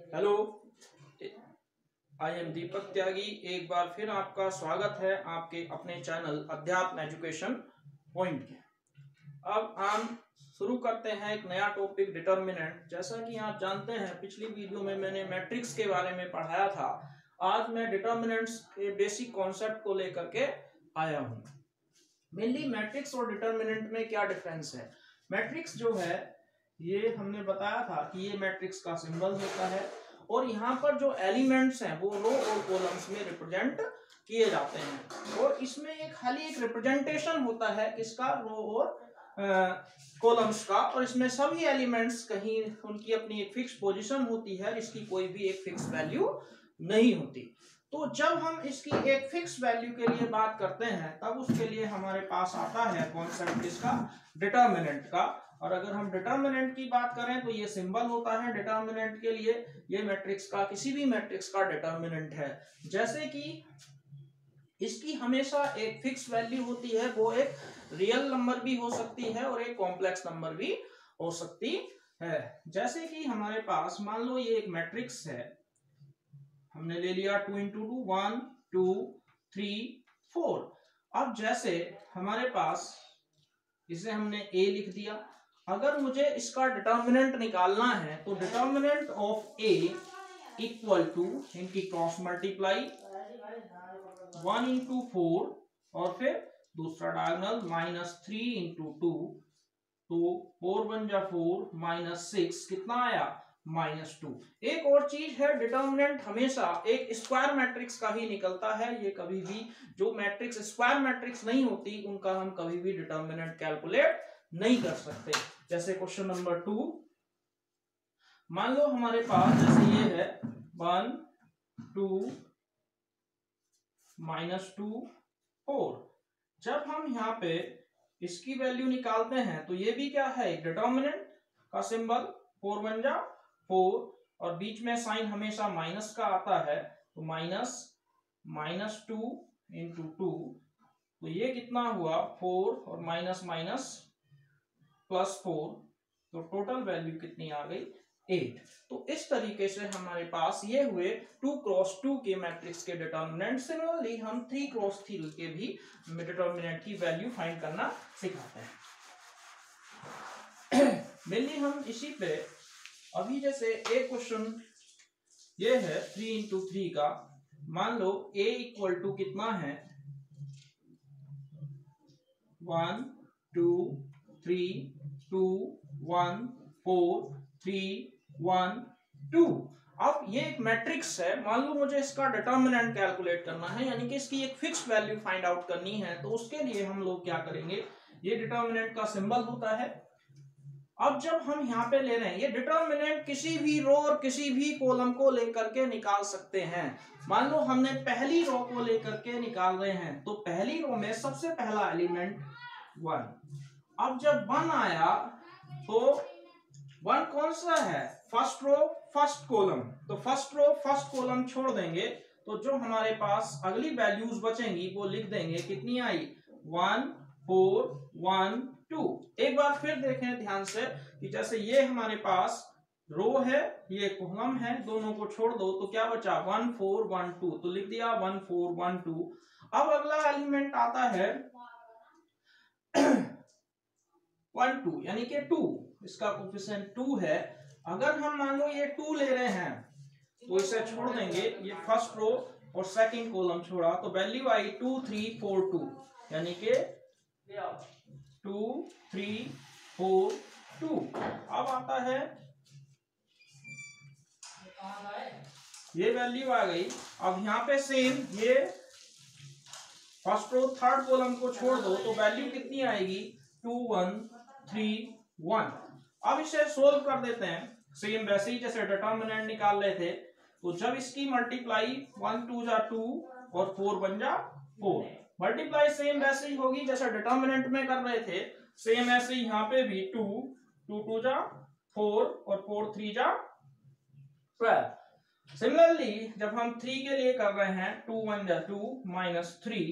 Hello, I am दीपक त्यागी। एक बार फिर आपका स्वागत है आपके अपने चैनल अध्यात्म एजुकेशन पॉइंट के। अब हम शुरू करते हैं एक नया टॉपिक, डिटर्मिनेंट। जैसा कि आप जानते हैं, पिछली वीडियो में मैंने मैट्रिक्स के बारे में पढ़ाया था। आज मैं डिटर्मिनेंट्स के बेसिक कॉन्सेप्ट को लेकर के आया हूँ। मेनली मैट्रिक्स और डिटर्मिनेंट में क्या डिफरेंस है। मैट्रिक्स जो है, ये हमने बताया था कि ये मैट्रिक्स का सिंबल होता है और यहाँ पर जो एलिमेंट्स हैं वो रो और कॉलम्स में रिप्रेजेंट किए जाते हैं और इसमें एक खाली एक रिप्रेजेंटेशन होता है किसका, रो और कॉलम्स का। और इसमें सभी एलिमेंट्स कहीं उनकी अपनी एक फिक्स पोजीशन होती है, इसकी कोई भी एक फिक्स वैल्यू नहीं होती। तो जब हम इसकी एक फिक्स वैल्यू के लिए बात करते हैं तब उसके लिए हमारे पास आता है कॉन्सेप्ट किसका, डिटर्मिनेंट का। और अगर हम डिटर्मिनेंट की बात करें तो ये सिंबल होता है डिटर्मिनेंट के लिए। ये मैट्रिक्स का, किसी भी मैट्रिक्स का डिटर्मिनेंट है। जैसे कि इसकी हमेशा एक फिक्स वैल्यू होती है, वो एक रियल नंबर भी हो सकती है और एक कॉम्प्लेक्स नंबर भी हो सकती है। जैसे कि हमारे पास मान लो ये एक मैट्रिक्स है, हमने ले लिया 2 × 2 1 2 3 4। अब जैसे हमारे पास इसे हमने A लिख दिया। अगर मुझे इसका डिटर्मिनेंट निकालना है तो determinant of A equal to इनकी क्रॉस मल्टीप्लाई 1 × 4 और फिर दूसरा डायगोनल -3 × 2। तो 4 1 जा 4 -6 कितना आया, -2। एक और चीज है, डिटर्मिनेंट हमेशा एक स्क्वायर मैट्रिक्स का ही निकलता है। ये कभी भी जो मैट्रिक्स स्क्वायर मैट्रिक्स नहीं होती उनका हम कभी भी डिटर्मिनेंट कैलकुलेट नहीं कर सकते। जैसे क्वेश्चन नंबर 2, मान लो हमारे पास जैसे ये है 1 2 -2 4। जब हम यहाँ पे इसकी वैल्यू निकालते हैं तो ये भी क्या है, एक डिटर्मिनेंट का सिंबल। 4 1 जा 4 और बीच में साइन हमेशा माइनस का आता है, तो -2 × 2। तो ये कितना हुआ, 4 और माइनस माइनस +4, तो टोटल वैल्यू कितनी आ गई, 8। तो इस तरीके से हमारे पास ये हुए 2 × 2 के मैट्रिक्स के डिटर्मिनेंट। सिमिलरली हम 3 × 3 के भी डिटर्मिनेंट की वैल्यू फाइंड करना सिखाते हैं। मेनली हम इसी पे अभी जैसे एक क्वेश्चन ये है 3 × 3 का। मान लो A इक्वल टू कितना है, 1 2 3 2 1 4 3 1 2। अब ये एक मैट्रिक्स है, मान लो मुझे इसका डिटर्मिनेंट कैलकुलेट करना है, यानी कि इसकी एक फिक्स वैल्यू फाइंड आउट करनी है। तो उसके लिए हम लोग क्या करेंगे, ये डिटर्मिनेंट का सिंबल होता है। अब जब हम यहाँ पे ले रहे हैं, ये डिटर्मिनेंट किसी भी रो और किसी भी कॉलम को लेकर के निकाल सकते हैं। मान लो हमने पहली रो को लेकर के निकाल रहे हैं, तो पहली रो में सबसे पहला एलिमेंट 1। अब जब 1 आया तो 1 कौन सा है, फर्स्ट रो फर्स्ट कॉलम। तो फर्स्ट रो फर्स्ट कॉलम छोड़ देंगे तो जो हमारे पास अगली वैल्यूज बचेंगी वो लिख देंगे। कितनी आई, 1 4 1 2। एक बार फिर देखें ध्यान से कि जैसे ये हमारे पास रो है, ये कॉलम है, दोनों को छोड़ दो तो क्या बचा, 1 4 1 2। तो लिख दिया 1 4 1 2। अब अगला एलिमेंट आता है 1 2, यानी कि 2, इसका कोफिशिएंट 2 है। अगर हम मान लो ये 2 ले रहे हैं तो इसे छोड़ देंगे, ये फर्स्ट रो और सेकंड कॉलम छोड़ा तो वैल्यू आई 2 3 4 2, यानी कि 2 3 4 2। अब आता है ये वैल्यू आ गई। अब यहाँ पे सेम ये फर्स्ट रो थर्ड कॉलम को छोड़ दो तो वैल्यू कितनी आएगी, 2 1 3 1। अब इसे सोल्व कर देते हैं सेम वैसे ही जैसे डिटर्मिनेंट निकाल रहे थे। तो जब इसकी मल्टीप्लाई 1 2 जा 2 और 4 1 जा 4, मल्टीप्लाई सेम वैसे ही होगी जैसे डिटर्मिनेंट में कर रहे थे। सेम ऐसे ही यहाँ पे भी 2 2 2 जा 4 और 4 3 जा 12। सिमिलरली जब हम 3 के लिए कर रहे हैं, 2 1 जा 2 -3,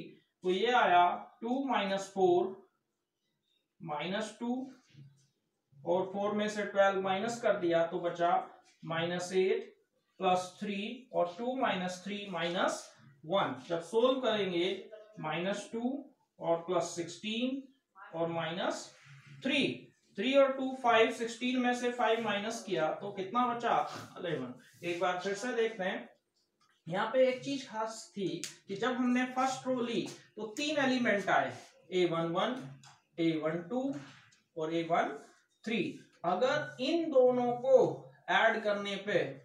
तो ये आया 2 -4 -2 और 4 में से 12 माइनस कर दिया तो बचा -8 +3 और 2 - 3 - 1 जब सोल्व करेंगे -2 और +16 और -3, 3 और 2 5, 16 में से 5 माइनस किया तो कितना बचा 11। एक बार फिर से देखते हैं। यहाँ पे एक चीज खास थी कि जब हमने फर्स्ट रो ली तो 3 एलिमेंट आए, A11, A12 और A13। अगर इन दोनों को ऐड करने पे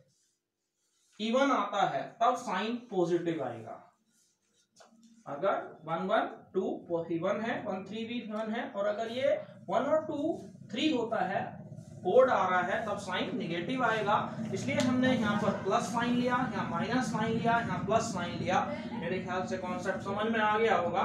इवन आता है तब साइन पॉजिटिव आएगा। अगर 1 1 2 इवन है, 1 3 भी इवन है, और अगर ये 1 और 2 3 होता है, ओड आ रहा है, तब साइन निगेटिव आएगा। इसलिए हमने यहाँ पर प्लस साइन लिया, यहाँ माइनस साइन लिया, यहाँ प्लस साइन लिया। मेरे ख्याल से कॉन्सेप्ट समझ में आ गया होगा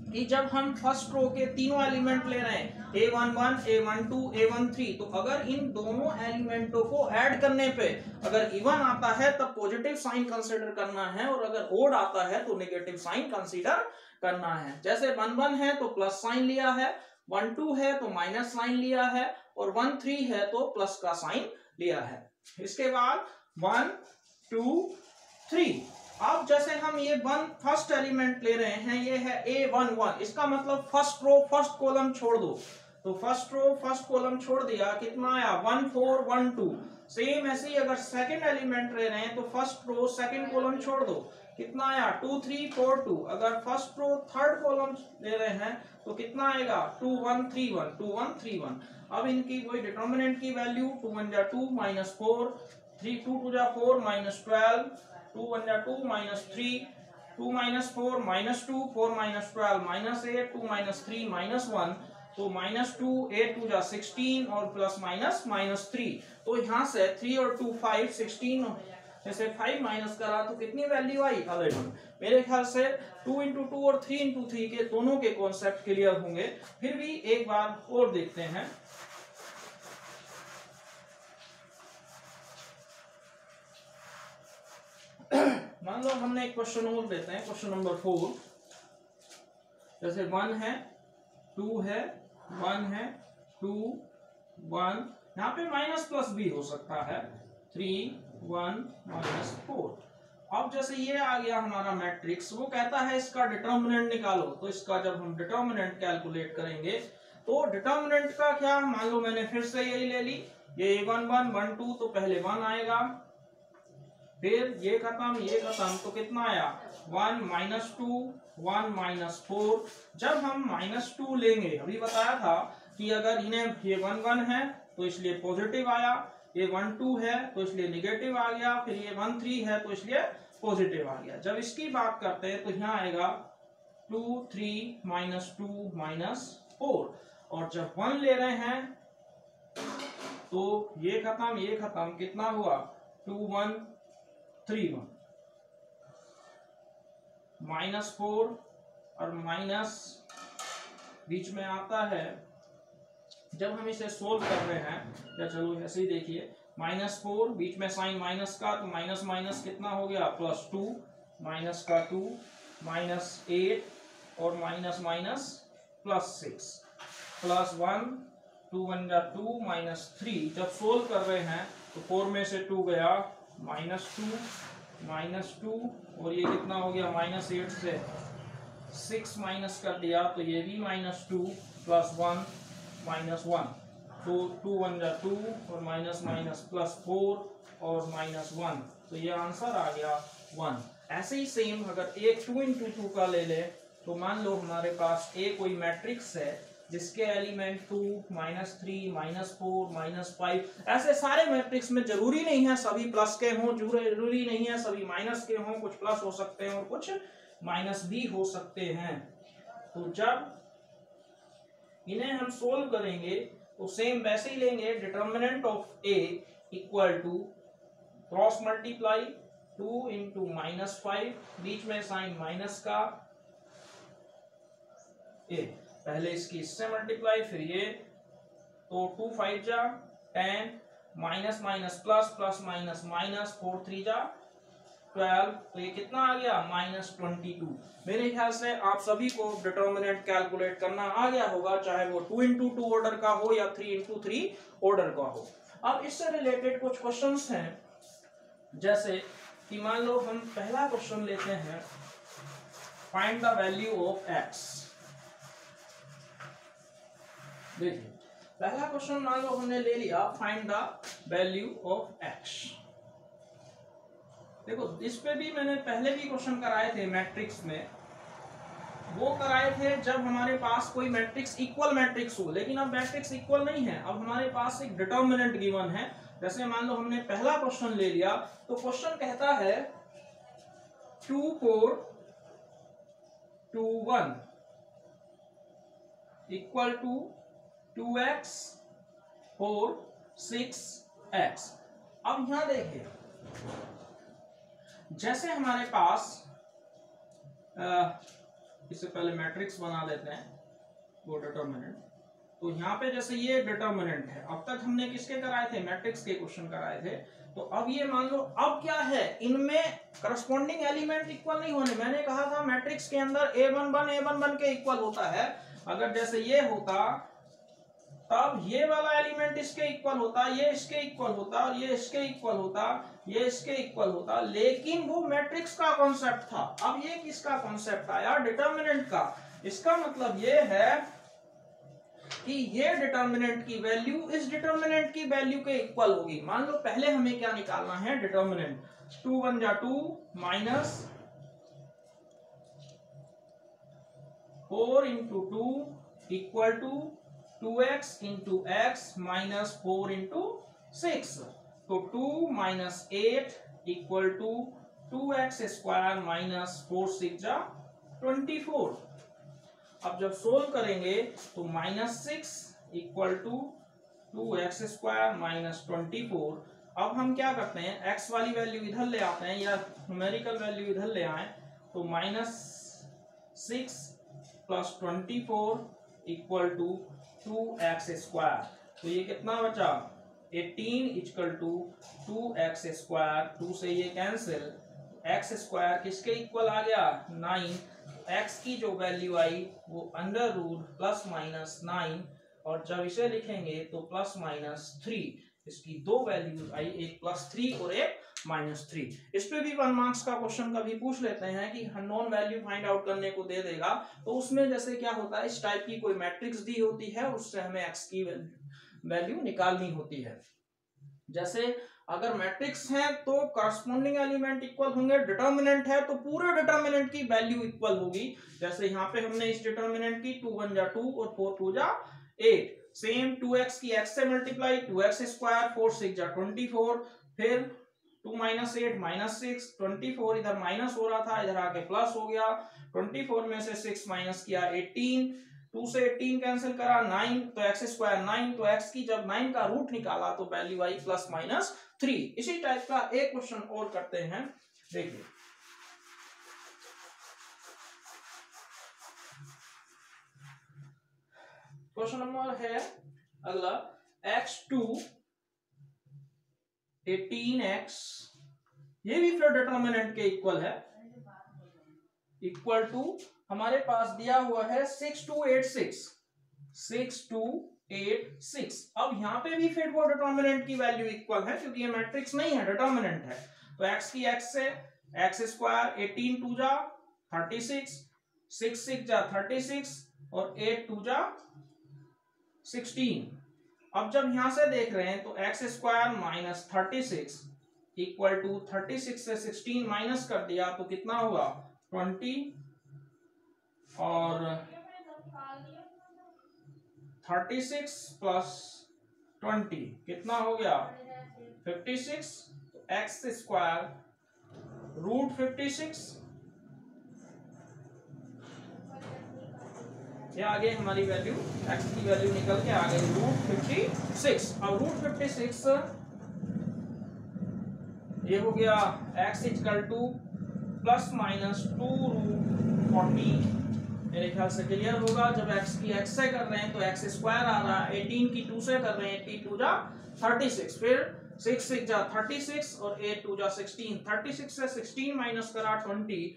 कि जब हम फर्स्ट रो के तीनों एलिमेंट ले रहे हैं, A11, A12, A13, तो अगर इन दोनों एलिमेंटों को ऐड करने पे अगर इवन आता है तब पॉजिटिव साइन कंसीडर करना है, और अगर ओड आता है तो नेगेटिव साइन कंसीडर करना है। जैसे 1 1 है तो प्लस साइन लिया है, 1 2 है तो माइनस साइन लिया है, और 1 3 है तो प्लस का साइन लिया है। इसके बाद 1 2 3। अब जैसे हम ये फर्स्ट एलिमेंट ले रहे हैं, ये है A11, इसका मतलब फर्स्ट रो फर्स्ट कॉलम छोड़ दो, तो फर्स्ट रो फर्स्ट कॉलम छोड़ दिया, कितना आया 1 4 1 2। सेम ऐसे ही अगर सेकंड एलिमेंट ले रहे हैं तो फर्स्ट रो सेकंड कॉलम छोड़ दो, कितना आया 2 3 4 2। अगर फर्स्ट रो थर्ड कॉलम ले रहे हैं तो कितना आएगा 2 1 3 1 2 1 3 1। अब इनकी वही डिटर्मिनेंट की वैल्यू 2 1 जा 2 -4, 3 2 2 जा 4 -12, 2 1 जा 2 -3, 2 -4 -2, 4 -12 -8, 2 -3 -1, तो -2 8 2 जा 16 और प्लस माइनस -3। तो यहाँ से 3 और 2 5, 16 जैसे 5 माइनस करा तो कितनी वैल्यू आई 11। मेरे ख्याल से 2 × 2 और 3 × 3 के दोनों के कॉन्सेप्ट क्लियर होंगे। फिर भी एक बार और देखते हैं। मान लो हमने एक क्वेश्चन और देते हैं, क्वेश्चन नंबर 4। जैसे 1 है 2 है 1 है 2 1, यहाँ पे माइनस प्लस भी हो सकता है, 3 1 -4। अब जैसे ये आ गया हमारा मैट्रिक्स, वो कहता है इसका डिटर्मिनेंट निकालो। तो इसका जब हम डिटर्मिनेंट कैलकुलेट करेंगे तो डिटर्मिनेंट का क्या, मान लो मैंने फिर से यही ले ली, ये 1 1 1 2, तो पहले 1 आएगा, फिर ये खत्म, तो कितना आया 1 -2 1 -4। जब हम -2 लेंगे, अभी बताया था कि अगर इन्हें ये 1 1 है तो इसलिए पॉजिटिव आया, ये 1 2 है तो इसलिए निगेटिव आ गया, फिर ये 1 3 है तो इसलिए पॉजिटिव आ गया। जब इसकी बात करते हैं तो यहाँ आएगा 2 3 -2 -4, और जब 1 ले रहे हैं तो ये खत्म, कितना हुआ 2 1 3 1, -4 और माइनस बीच में आता है। जब हम इसे सोल्व कर रहे हैं, या चलो ऐसे ही देखिए, -4 बीच में साइन माइनस का, तो माइनस माइनस कितना हो गया +2, माइनस का 2 -8 और माइनस माइनस +6, +1 2 1 जा 2 -3। जब सोल्व कर रहे हैं तो 4 में से 2 गया, -2 और ये कितना हो गया -8 से 6 माइनस कर दिया, तो ये भी -2 +1 -1, तो 2 1 जा 2 और माइनस +4 और -1, तो ये आंसर आ गया 1। ऐसे ही सेम अगर एक 2 × 2 का ले ले, तो मान लो हमारे पास एक कोई मैट्रिक्स है जिसके एलिमेंट 2 -3 -4 -5, ऐसे सारे मैट्रिक्स में जरूरी नहीं है सभी प्लस के हों, जरूरी नहीं है सभी माइनस के हों, कुछ प्लस हो सकते हैं और कुछ माइनस भी हो सकते हैं। तो जब इन्हें हम सोल्व करेंगे तो सेम वैसे ही लेंगे, determinant of A equal to cross multiply 2 × -5, बीच में साइन माइनस का A, पहले इसकी इससे मल्टीप्लाई फिर ये, तो 2 5 जा 10, minus minus plus, plus minus minus, 4 3 जा 12, तो ये कितना आ गया -22। मेरे ख्याल से आप सभी को डिटर्मिनेंट कैलकुलेट करना आ गया होगा, चाहे वो 2 × 2 ऑर्डर का हो या 3 × 3 ऑर्डर का हो। अब इससे रिलेटेड कुछ क्वेश्चंस हैं जैसे कि मान लो हम पहला क्वेश्चन लेते हैं, find the value of x. देखिए पहला क्वेश्चन मान लो हमने ले लिया, find the value of x. देखो इस पे भी मैंने पहले भी क्वेश्चन कराए थे मैट्रिक्स में, वो कराए थे जब हमारे पास कोई मैट्रिक्स इक्वल मैट्रिक्स हो, लेकिन अब मैट्रिक्स इक्वल नहीं है, अब हमारे पास एक डिटर्मिनेंट गिवन है। जैसे मान लो हमने पहला क्वेश्चन ले लिया, तो क्वेश्चन कहता है 2 4 2 1 इक्वल टू 2x 4 6x। अब यहां देखिए, जैसे हमारे पास इससे पहले मैट्रिक्स बना देते हैं वो डिटर्मिनेंट। तो यहाँ पे जैसे ये डिटर्मिनेंट है, अब तक हमने किसके कराए थे, मैट्रिक्स के क्वेश्चन कराए थे। तो अब ये मान लो, अब क्या है, इनमें करस्पॉन्डिंग एलिमेंट इक्वल नहीं होने। मैंने कहा था मैट्रिक्स के अंदर a11 के इक्वल होता है। अगर जैसे ये होता तब ये वाला एलिमेंट इसके इक्वल होता, ये इसके इक्वल होता, और ये इसके इक्वल होता, ये इसके इक्वल होता, लेकिन वो मैट्रिक्स का कॉन्सेप्ट था। अब ये किसका कॉन्सेप्ट आया, डिटर्मिनेंट का। इसका मतलब ये है कि ये डिटर्मिनेंट की वैल्यू इस डिटर्मिनेंट की वैल्यू के इक्वल होगी। मान लो पहले हमें क्या निकालना है, डिटर्मिनेंट 2 1 जा 2 minus 4 into 2 equal to 2x into x minus 4 into 6। तो 2 minus 8 equal to 2x square minus 4 6 जा 24। अब जब सोल्व करेंगे तो -6 equal to 2x square minus 24। अब हम क्या करते हैं, x वाली वैल्यू इधर ले आते हैं, या न्यूमेरिकल वैल्यू इधर ले आए। तो -6 plus 24 equal to 2x square. तो ये कितना बचा, 18 इक्वल टू 2x स्क्वायर। 2 से ये कैंसिल, x स्क्वायर किसके इक्वल आ गया, 9। x की जो वैल्यू आई वो अंडर रूट प्लस माइनस 9, और जब इसे लिखेंगे तो प्लस माइनस 3। इसकी दो वैल्यूज आई, एक +3 और एक -3। इस पे भी 1 मार्क्स का क्वेश्चन कभी पूछ लेते हैं कि अननोन वैल्यू फाइंड आउट करने को दे देगा। तो उसमें जैसे क्या होता है, इस टाइप की कोई मैट्रिक्स दी होती है, उससे हमें x की वैल्यू निकालनी होती है। जैसे अगर मैट्रिक्स है तो करस्पॉन्डिंग एलिमेंट इक्वल होंगे, डिटर्मिनेंट है तो पूरे डिटर्मिनेंट की वैल्यू इक्वल होगी। जैसे यहाँ पे हमने इस डिटर्मिनेंट की 2 1 जा 2 और 4 2 जा 8। सेम 2x की x से मल्टीप्लाई, 2x स्क्वायर 4 6 जा 24। फिर 2 माइनस 8 माइनस 6, 24 इधर माइनस हो रहा था, इधर आके प्लस हो गया। 24 में से 6 माइनस किया 18, 2 से 18 कैंसिल करा 9, तो x स्क्वायर 9। तो x की जब 9 का रूट निकाला तो वैल्यू आई +-3। इसी टाइप का एक क्वेश्चन और करते हैं, देखिए। क्वेश्चन नंबर है अगला, x2 18x, ये भी फिर डिटर्मिनेंट के इक्वल है, इक्वल टू हमारे पास दिया हुआ है 6286। 6286। अब यहाँ पे भी फिर वो डिटर्मिनेंट की वैल्यू इक्वल है, क्योंकि ये मैट्रिक्स नहीं है, डिटर्मिनेंट है। तो x की x से x स्क्वायर, 18 2 जा 36, 6 6 जा 36 और 8 2 जा 16। अब जब यहां से देख रहे हैं तो x square minus 36 equal to 36 से 16 माइनस कर दिया तो कितना हुआ, 20, और 36 प्लस 20 कितना हो गया, 56। तो x स्क्वायर रूट 56, ये आगे हमारी वैल्यू x की वैल्यू निकल के आ गई रूट 56। अब रूट 56 ये हो गया x इक्वल टू +-2 रूट 40। मेरे ख्याल से क्लियर होगा। जब x की x से कर रहे हैं तो x स्क्वायर आ रहा है, 18 की 2 से कर रहे हैं, 18 2 जा 36, फिर 6 6 जा 36 और 8 2 जा 16। 36 से 16 माइनस करा 20,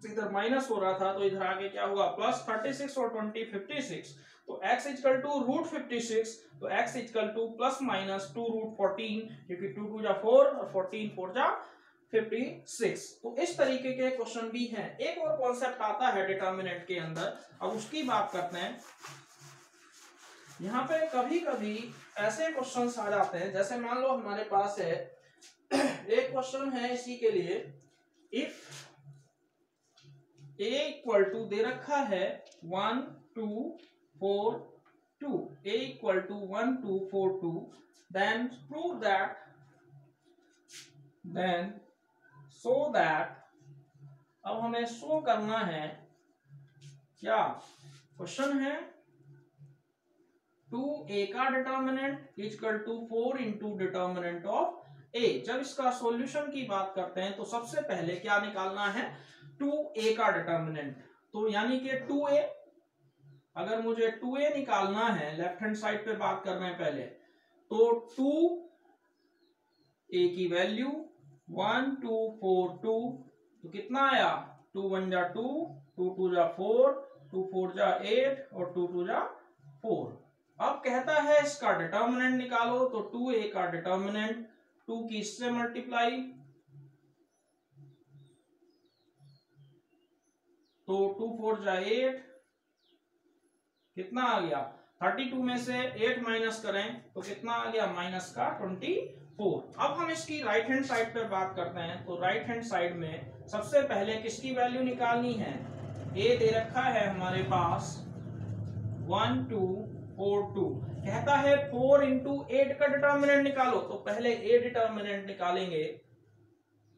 इधर माइनस हो रहा था तो इधर आगे क्या हुआ, +36 और 20 56। तो x इक्वल टू √56, तो x equal two plus minus 2√14, क्योंकि 2 2 जा 4 और 14 4 जा 56। तो इस तरीके के क्वेश्चन भी हैं। एक और कॉन्सेप्ट आता है डिटर्मिनेंट के अंदर, अब उसकी बात करते हैं। यहाँ पे कभी कभी ऐसे क्वेश्चंस आ जाते हैं, जैसे मान लो हमारे पास है एक क्वेश्चन है इसी के लिए, इफ a इक्वल टू दे रखा है 1 2 4 2, a equal to 1 2 4 2, then prove that, then so that. अब हमें शो करना है, क्या क्वेश्चन है 2a का determinant equal to 4 into determinant of a। जब इसका सॉल्यूशन की बात करते हैं तो सबसे पहले क्या निकालना है, 2a का डिटर्मिनेंट। तो यानी कि 2a, अगर मुझे 2a निकालना है, लेफ्ट हैंड साइड पे बात कर रहे हैं पहले, तो 2a की वैल्यू 1 2 4 2, तो कितना आया, 2 1 जा 2, 2 2 जा 4, 2 4 जा 8 और 2 2 जा 4। अब कहता है इसका डिटर्मिनेंट निकालो, तो 2a का डिटर्मिनेंट 2 की इससे मल्टीप्लाई, तो 2 4 जा 8, कितना आ गया, 32 में से 8 माइनस करें तो कितना आ गया, माइनस का 24। अब हम इसकी राइट हैंड साइड पे बात करते हैं, तो राइट हैंड साइड में सबसे पहले किसकी वैल्यू निकालनी है, a दे रखा है हमारे पास 1 2 4 2, कहता है 4 इंटू 8 का डिटर्मिनेंट निकालो, तो पहले a डिटर्मिनेंट निकालेंगे,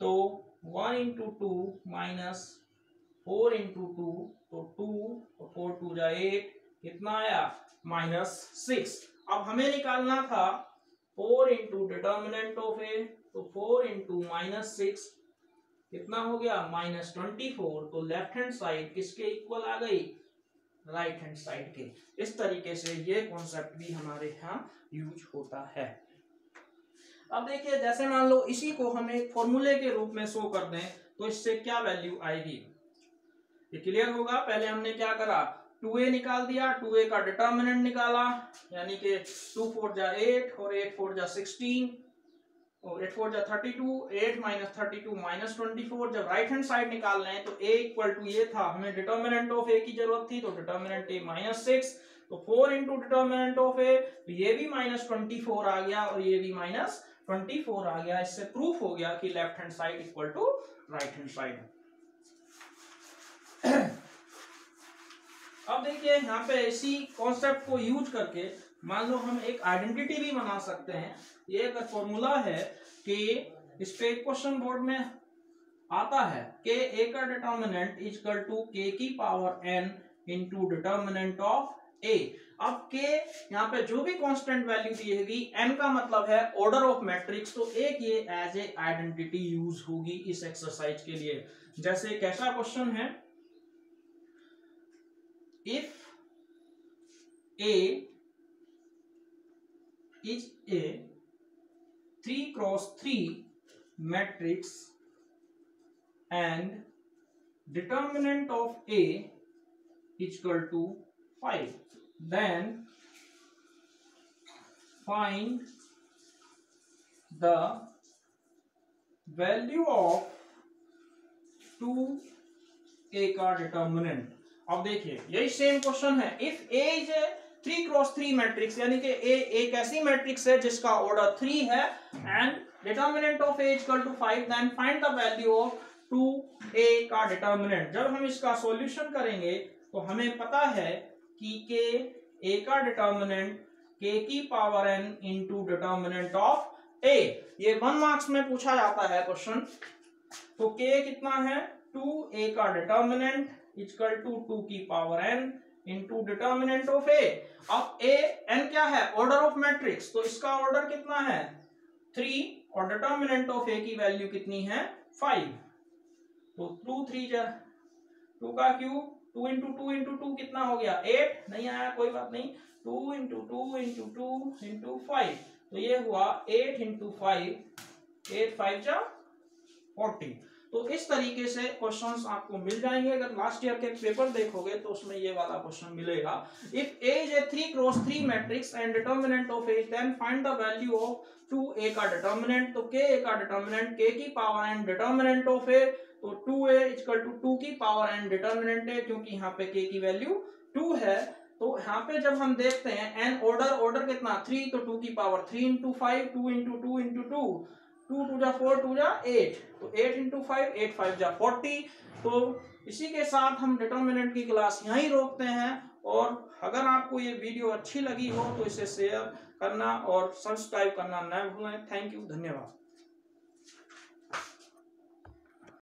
तो 1 इंटू 2 माइनस 4 इंटू 2, तो 2 और 4 2 जा 8, कितना आया, -6। अब हमें निकालना था 4 इंटू डिटर्मिनेंट ऑफ a, तो 4 इंटू -6 कितना हो गया, -24। तो लेफ्ट हैंड साइड किसके इक्वल आ गई, राइट हैंड साइड के। इस तरीके से ये कॉन्सेप्ट भी हमारे यहाँ यूज होता है। अब देखिए, जैसे मान लो इसी को हम एक फॉर्मूले के रूप में शो कर दें, तो इससे क्या वैल्यू आएगी, ये क्लियर होगा। पहले हमने क्या करा, 2a निकाल दिया, 2a का डिटर्मिनेंट निकाला, यानी कि 2 4 जा 8 और 8 4 जा 16 और 8 4 जा 32, 8 माइनस 32 माइनस 24। जब राइट हैंड साइड निकाल रहे हैं तो a इक्वल टू ये था, हमें डिटर्मिनेंट ऑफ a की जरूरत थी, तो डिटर्मिनेंट a -6, तो 4 इंटू डिटर्मिनेंट ऑफ a, तो ये भी -24 आ गया और ये भी -24 आ गया। इससे प्रूफ हो गया कि left hand side equal to right hand side. अब देखिए यहाँ पे इसी कॉन्सेप्ट को यूज करके मान लो हम एक आइडेंटिटी भी बना सकते हैं। ये एक फॉर्मूला है कि इस पे क्वेश्चन बोर्ड में आता है कि a का डिटर्मिनेंट इक्वल टू k की power n into determinant of a। अब k यहाँ पे जो भी कांस्टेंट वैल्यू दिएगी, n का मतलब है ऑर्डर ऑफ मैट्रिक्स, तो एक ये एज ए आइडेंटिटी यूज होगी इस एक्सरसाइज के लिए। जैसे कैसा क्वेश्चन है, if A is a 3x3 matrix and determinant of A equal to 5, then find the value of 2A का डिटर्मिनेंट। अब देखिए यही सेम क्वेश्चन है, if A is a 3x3 matrix, यानी कि A एक ऐसी मैट्रिक्स है जिसका ऑर्डर 3 है, and determinant of A equal to 5, then find the value of 2A का डिटर्मिनेंट। जब हम इसका सॉल्यूशन करेंगे तो हमें पता है कि A का डिटर्मिनेंट k की power n into determinant of A, ये 1 मार्क्स में पूछा जाता है क्वेश्चन। तो k कितना है, 2A का डिटर्मिनेंट इक्वल टू 2 की power n into determinant of A। अब A n क्या है, ऑर्डर ऑफ मैट्रिक्स, तो इसका ऑर्डर कितना है 3 और डिटर्मिनेंट ऑफ A की वैल्यू कितनी है 5, तो 2 3 जा 2 का क्यूब, 2 इंटू 2 इंटू 2 कितना हो गया 8, नहीं आया कोई बात नहीं, 2 इंटू 2 इंटू 2 इंटू 5, तो ये हुआ 8 इंटू 5, 8 5 जा 40। तो इस तरीके से क्वेश्चंस आपको मिल जाएंगे। अगर लास्ट ईयर के पेपर देखोगे तो उसमें ये वाला क्वेश्चन मिलेगा। If A is a 3x3 matrix and determinant of A, then find the value of 2A का डिटर्मिनेंट। तो K का डिटर्मिनेंट K की power and determinant of A, तो 2A इक्वल टू 2 की पावर एंड डिटर्मिनेंट है, क्योंकि यहाँ पे K की वैल्यू 2 है। तो यहाँ पे जब हम देखते हैं n ऑर्डर कितना 3, तो 2 की पावर 3 इंटू 5, 2 इंटू 2 इंटू 2, 2 2 जा 4, 2 जा 8, तो 8 इंटू 5, 8 5 जा 40। तो इसी के साथ हम डिटर्मिनेंट की क्लास यहीं रोकते हैं। और अगर आपको ये वीडियो अच्छी लगी हो तो इसे शेयर करना और सब्सक्राइब करना न भूलें। थैंक यू, धन्यवाद।